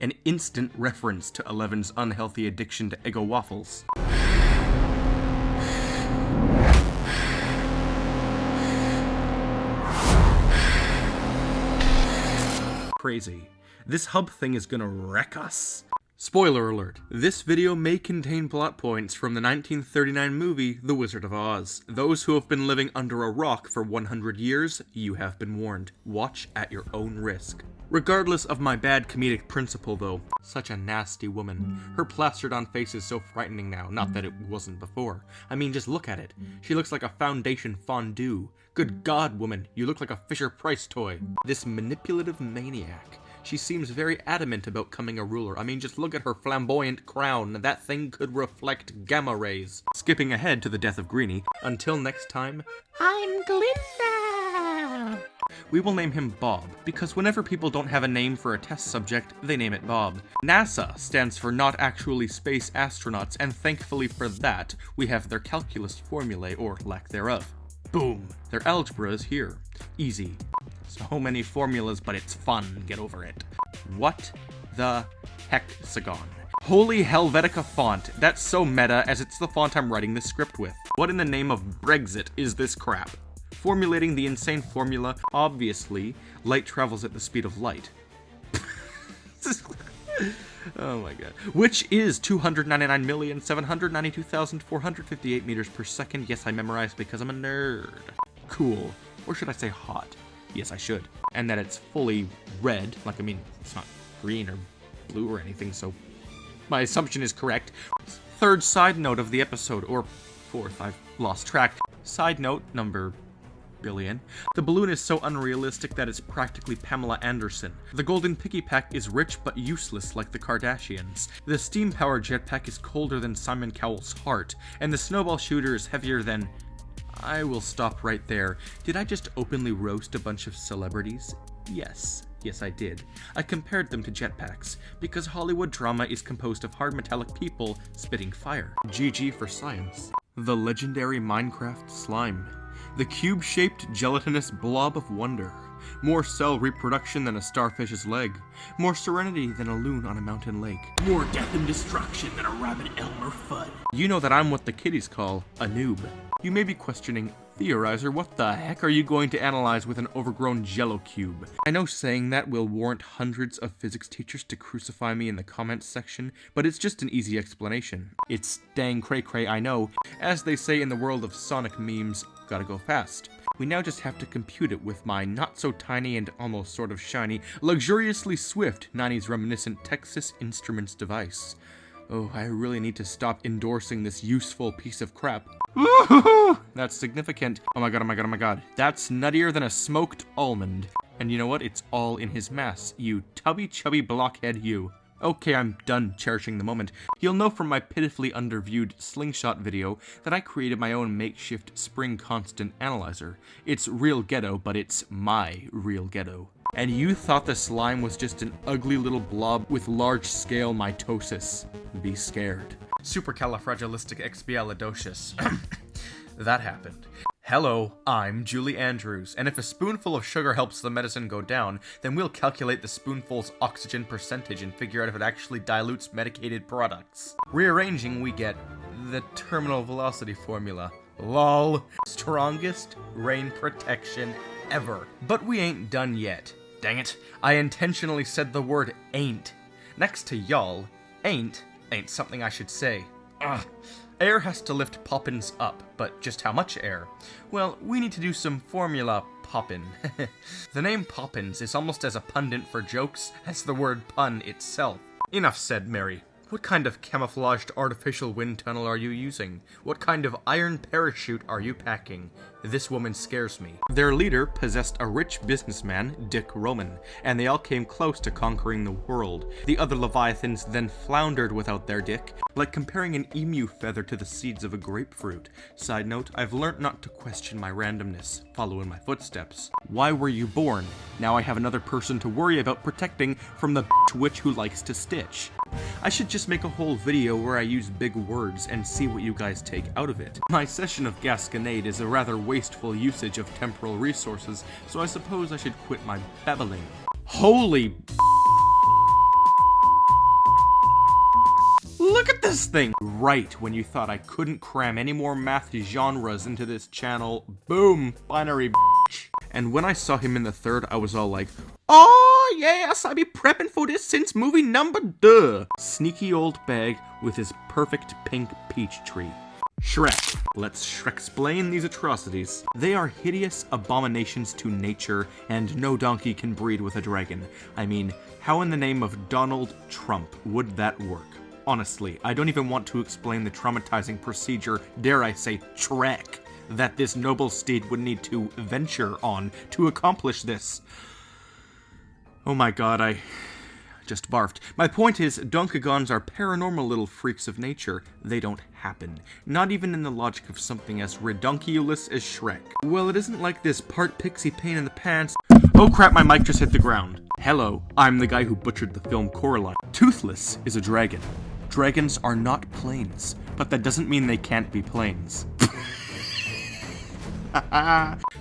an instant reference to Eleven's unhealthy addiction to Eggo waffles. Crazy. This hub thing is gonna wreck us. Spoiler alert, this video may contain plot points from the 1939 movie The Wizard of Oz. Those who have been living under a rock for 100 years, you have been warned. Watch at your own risk. Regardless of my bad comedic principle though, such a nasty woman. Her plastered on face is so frightening now, not that it wasn't before. I mean, just look at it. She looks like a foundation fondue. Good God, woman, you look like a Fisher-Price toy. This manipulative maniac. She seems very adamant about coming a ruler. I mean, just look at her flamboyant crown. That thing could reflect gamma rays. Skipping ahead to the death of Greenie. Until next time, I'm Glinda! We will name him Bob, because whenever people don't have a name for a test subject, they name it Bob. NASA stands for Not Actually Space Astronauts, and thankfully for that, we have their calculus formulae, or lack thereof. Boom! Their algebra is here. Easy. So many formulas, but it's fun. Get over it. What the hexagon? Holy Helvetica font. That's so meta, as it's the font I'm writing this script with. What in the name of Brexit is this crap? Formulating the insane formula, obviously, light travels at the speed of light. Oh my god. Which is 299,792,458 meters per second. Yes, I memorized because I'm a nerd. Cool. Or should I say hot? Yes, I should. And that it's fully red. Like, I mean, it's not green or blue or anything, so my assumption is correct. Third side note of the episode, or fourth, I've lost track. Side note number billion. The balloon is so unrealistic that it's practically Pamela Anderson. The golden picky pack is rich but useless like the Kardashians. The steam-powered jetpack is colder than Simon Cowell's heart. And the snowball shooter is heavier than... I will stop right there. Did I just openly roast a bunch of celebrities? Yes. Yes, I did. I compared them to jetpacks, because Hollywood drama is composed of hard metallic people spitting fire. GG for science. The legendary Minecraft slime. The cube-shaped gelatinous blob of wonder. More cell reproduction than a starfish's leg. More serenity than a loon on a mountain lake. More death and destruction than a rabid Elmer Fudd. You know that I'm what the kiddies call a noob. You may be questioning, Theorizer, what the heck are you going to analyze with an overgrown jello cube? I know saying that will warrant hundreds of physics teachers to crucify me in the comments section, but it's just an easy explanation. It's dang cray-cray, I know. As they say in the world of Sonic memes, gotta go fast. We now just have to compute it with my not-so-tiny and almost sort of shiny, luxuriously swift 90s reminiscent Texas Instruments device. Oh, I really need to stop endorsing this useful piece of crap. Woohoo! That's significant. Oh my god, oh my god, oh my god. That's nuttier than a smoked almond. And you know what? It's all in his mass, you tubby chubby blockhead you. Okay, I'm done cherishing the moment. You'll know from my pitifully underviewed Slingshot video that I created my own makeshift spring constant analyzer. It's real ghetto, but it's my real ghetto. And you thought the slime was just an ugly little blob with large-scale mitosis. Be scared. Supercalifragilisticexpialidocious. That happened. Hello, I'm Julie Andrews, and if a spoonful of sugar helps the medicine go down, then we'll calculate the spoonful's oxygen percentage and figure out if it actually dilutes medicated products. Rearranging, we get the terminal velocity formula. LOL. Strongest rain protection ever. But we ain't done yet. Dang it, I intentionally said the word ain't. Next to y'all, ain't something I should say. Ugh. Air has to lift Poppins up, but just how much air? Well, we need to do some formula poppin'. The name Poppins is almost as abundant for jokes as the word pun itself. Enough said, Mary. What kind of camouflaged artificial wind tunnel are you using? What kind of iron parachute are you packing? This woman scares me. Their leader possessed a rich businessman, Dick Roman, and they all came close to conquering the world. The other Leviathans then floundered without their Dick, like comparing an emu feather to the seeds of a grapefruit. Side note, I've learnt not to question my randomness. Follow in my footsteps. Why were you born? Now I have another person to worry about protecting from the witch who likes to stitch. I should just make a whole video where I use big words and see what you guys take out of it. My session of Gasconade is a rather wasteful usage of temporal resources, so I suppose I should quit my babbling. Holy this thing? Right when you thought I couldn't cram any more math genres into this channel, boom, binary bitch. And when I saw him in the third, I was all like, oh yes, I be prepping for this since movie number duh. Sneaky old bag with his perfect pink peach tree. Shrek. Let's Shrek-splain these atrocities. They are hideous abominations to nature, and no donkey can breed with a dragon. I mean, how in the name of Donald Trump would that work? Honestly, I don't even want to explain the traumatizing procedure, dare I say trek, that this noble steed would need to venture on to accomplish this. Oh my god, I just barfed. My point is, Donkagons are paranormal little freaks of nature. They don't happen. Not even in the logic of something as redonkulous as Shrek. Well, it isn't like this part pixie pain in the pants. Oh crap, my mic just hit the ground. Hello, I'm the guy who butchered the film Coraline. Toothless is a dragon. Dragons are not planes, but that doesn't mean they can't be planes.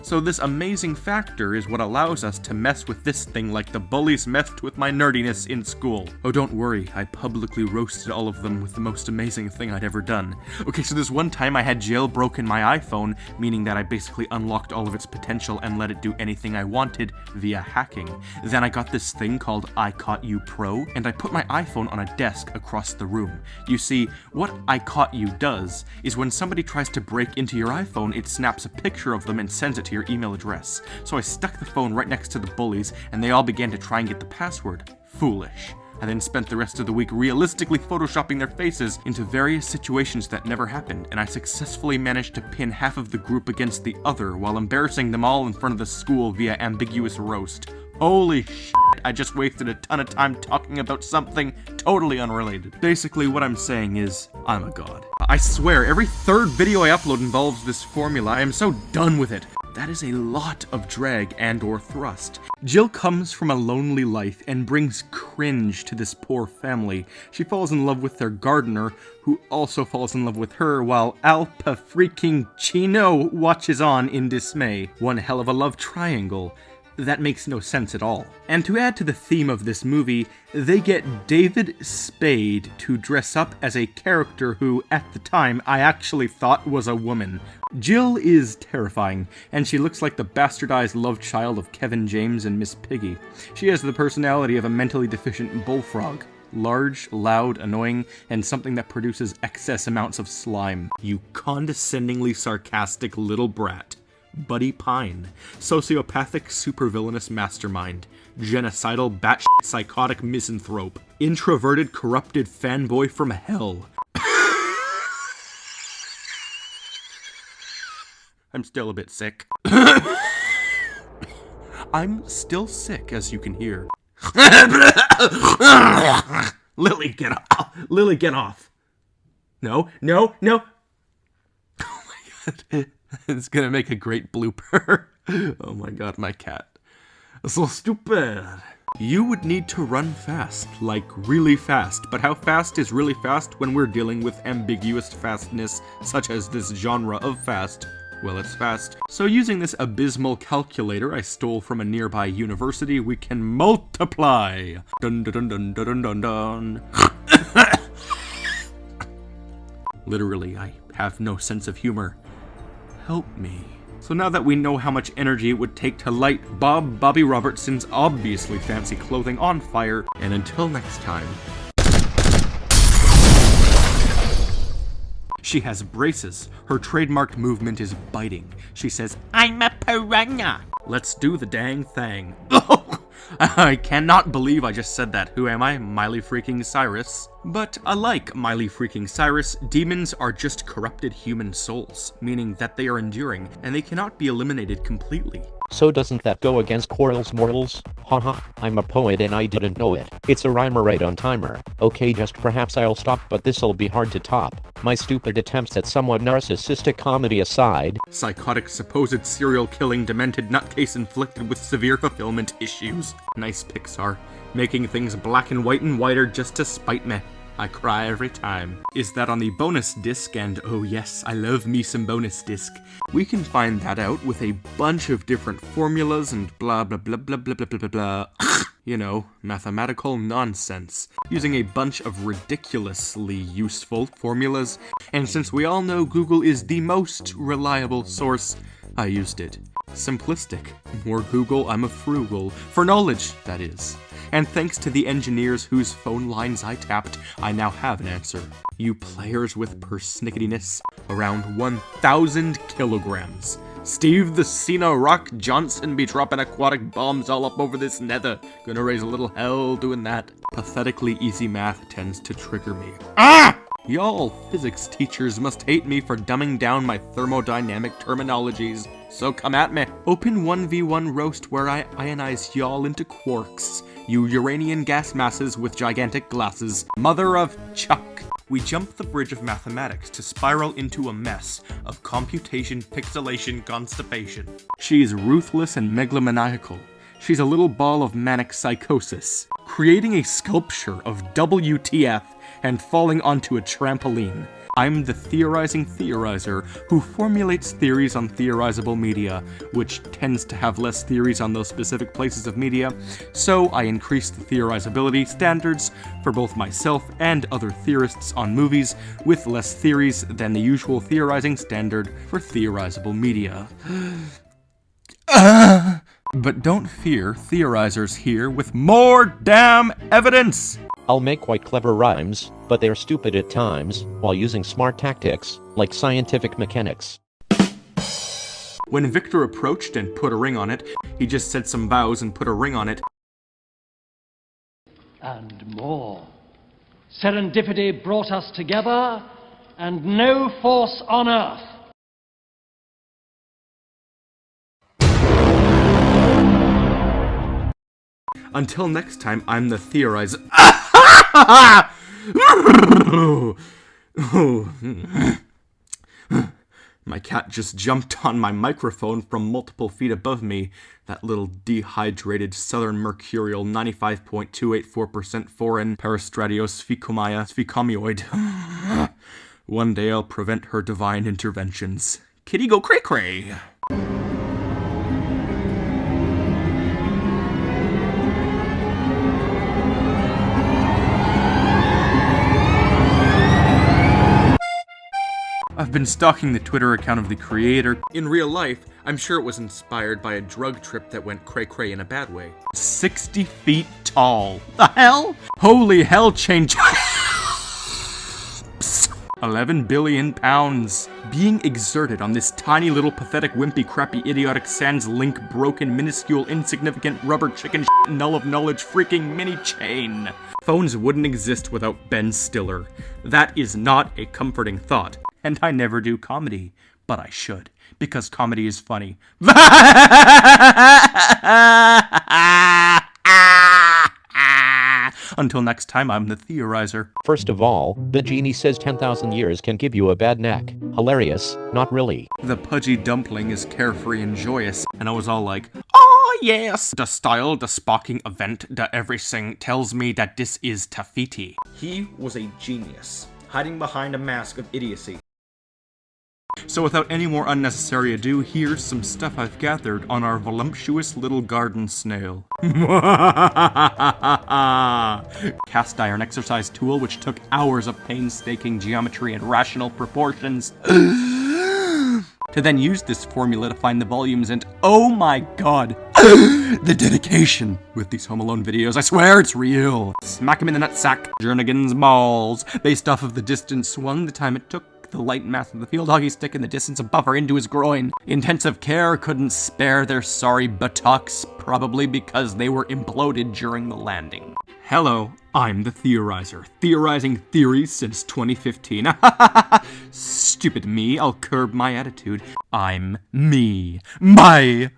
So this amazing factor is what allows us to mess with this thing like the bullies messed with my nerdiness in school. Oh, don't worry, I publicly roasted all of them with the most amazing thing I'd ever done. Okay, so this one time I had jailbroken my iPhone, meaning that I basically unlocked all of its potential and let it do anything I wanted via hacking. Then I got this thing called I Caught You Pro, and I put my iPhone on a desk across the room. You see, what I Caught You does is when somebody tries to break into your iPhone, it snaps a picture of them and sends it to your email address. So I stuck the phone right next to the bullies, and they all began to try and get the password. Foolish. I then spent the rest of the week realistically photoshopping their faces into various situations that never happened, and I successfully managed to pin half of the group against the other while embarrassing them all in front of the school via ambiguous roast. Holy shit, I just wasted a ton of time talking about something totally unrelated. Basically, what I'm saying is, I'm a god. I swear, every third video I upload involves this formula. I am so done with it. That is a lot of drag and or thrust. Jill comes from a lonely life and brings cringe to this poor family. She falls in love with their gardener, who also falls in love with her, while Alpa freaking Chino watches on in dismay. One hell of a love triangle. That makes no sense at all. And to add to the theme of this movie, they get David Spade to dress up as a character who, at the time, I actually thought was a woman. Jill is terrifying, and she looks like the bastardized love child of Kevin James and Miss Piggy. She has the personality of a mentally deficient bullfrog. Large, loud, annoying, and something that produces excess amounts of slime. You condescendingly sarcastic little brat. Buddy Pine, sociopathic supervillainous mastermind, genocidal batshit psychotic misanthrope, introverted corrupted fanboy from hell. I'm still a bit sick. I'm still sick, as you can hear. Lily, get off. Lily, get off. No, no, no. Oh my god. It's gonna make a great blooper. Oh my god, my cat. So stupid. You would need to run fast, like really fast, but how fast is really fast when we're dealing with ambiguous fastness, such as this genre of fast? Well, it's fast. So using this abysmal calculator I stole from a nearby university, we can multiply. Dun dun dun dun dun dun dun. Literally, I have no sense of humor. Help me. So now that we know how much energy it would take to light Bobby Robertson's obviously fancy clothing on fire, and until next time. She has braces. Her trademarked movement is biting. She says, I'm a piranha. Let's do the dang thing. I cannot believe I just said that. Who am I? Miley freaking Cyrus. But unlike Miley freaking Cyrus, demons are just corrupted human souls, meaning that they are enduring, and they cannot be eliminated completely. So doesn't that go against Quarrel's morals? Haha, I'm a poet and I didn't know it. It's a rhyme right on timer. Okay, just perhaps I'll stop, but this'll be hard to top. My stupid attempts at somewhat narcissistic comedy aside. Psychotic, supposed serial killing, demented nutcase inflicted with severe fulfillment issues. Nice Pixar. Making things black and white and whiter just to spite me. I cry every time. Is that on the bonus disc? And oh yes, I love me some bonus disc. We can find that out with a bunch of different formulas and blah blah blah blah blah blah blah blah blah. you know, mathematical nonsense, using a bunch of ridiculously useful formulas, and since we all know Google is the most reliable source, I used it. Simplistic. More Google, I'm a frugal. For knowledge, that is. And thanks to the engineers whose phone lines I tapped, I now have an answer. You players with persnicketyness, around 1,000 kilograms. Steve the Cena Rock Johnson be dropping aquatic bombs all up over this nether. Gonna raise a little hell doing that. Pathetically easy math tends to trigger me. Ah! Y'all physics teachers must hate me for dumbing down my thermodynamic terminologies. So come at me. Open 1v1 roast where I ionize y'all into quarks. You Uranian gas masses with gigantic glasses. Mother of Chuck. We jump the bridge of mathematics to spiral into a mess of computation, pixelation, constipation. She's ruthless and megalomaniacal. She's a little ball of manic psychosis, creating a sculpture of WTF and falling onto a trampoline. I'm the theorizing theorizer who formulates theories on theorizable media, which tends to have less theories on those specific places of media, so I increase the theorizability standards for both myself and other theorists on movies with less theories than the usual theorizing standard for theorizable media. But don't fear, Theorizer's here with more damn evidence! I'll make quite clever rhymes, but they're stupid at times, while using smart tactics, like scientific mechanics. When Victor approached and put a ring on it, he just said some vows and put a ring on it. And more. Serendipity brought us together, and no force on earth. Until next time, I'm the Theorizer. My cat just jumped on my microphone from multiple feet above me. That little dehydrated southern mercurial 95.284% foreign parastratios sphecomoid. One day I'll prevent her divine interventions. Kitty go cray-cray! I've been stalking the Twitter account of the creator. In real life, I'm sure it was inspired by a drug trip that went cray-cray in a bad way. 60 feet tall. The hell? Holy hell change. 11 billion pounds. Being exerted on this tiny little pathetic wimpy crappy idiotic sans link broken minuscule insignificant rubber chicken null of knowledge freaking mini chain. Phones wouldn't exist without Ben Stiller. That is not a comforting thought. And I never do comedy, but I should, because comedy is funny. Until next time, I'm the Theorizer. First of all, the genie says 10,000 years can give you a bad neck. Hilarious, not really. The pudgy dumpling is carefree and joyous, and I was all like, oh yes! The style, the sparking event, the everything tells me that this is Tafiti. He was a genius, hiding behind a mask of idiocy. So without any more unnecessary ado, here's some stuff I've gathered on our voluptuous little garden snail. Cast iron exercise tool which took hours of painstaking geometry and rational proportions to then use this formula to find the volumes, and oh my god, the dedication with these Home Alone videos, I swear it's real. Smack him in the nutsack. Jernigan's balls, based off of the distance swung, the time it took, the light mass of the field hockey stick and the distance of buffer into his groin. Intensive care couldn't spare their sorry buttocks, probably because they were imploded during the landing. Hello, I'm the Theorizer, theorizing theories since 2015. Stupid me, I'll curb my attitude. I'm me. Bye!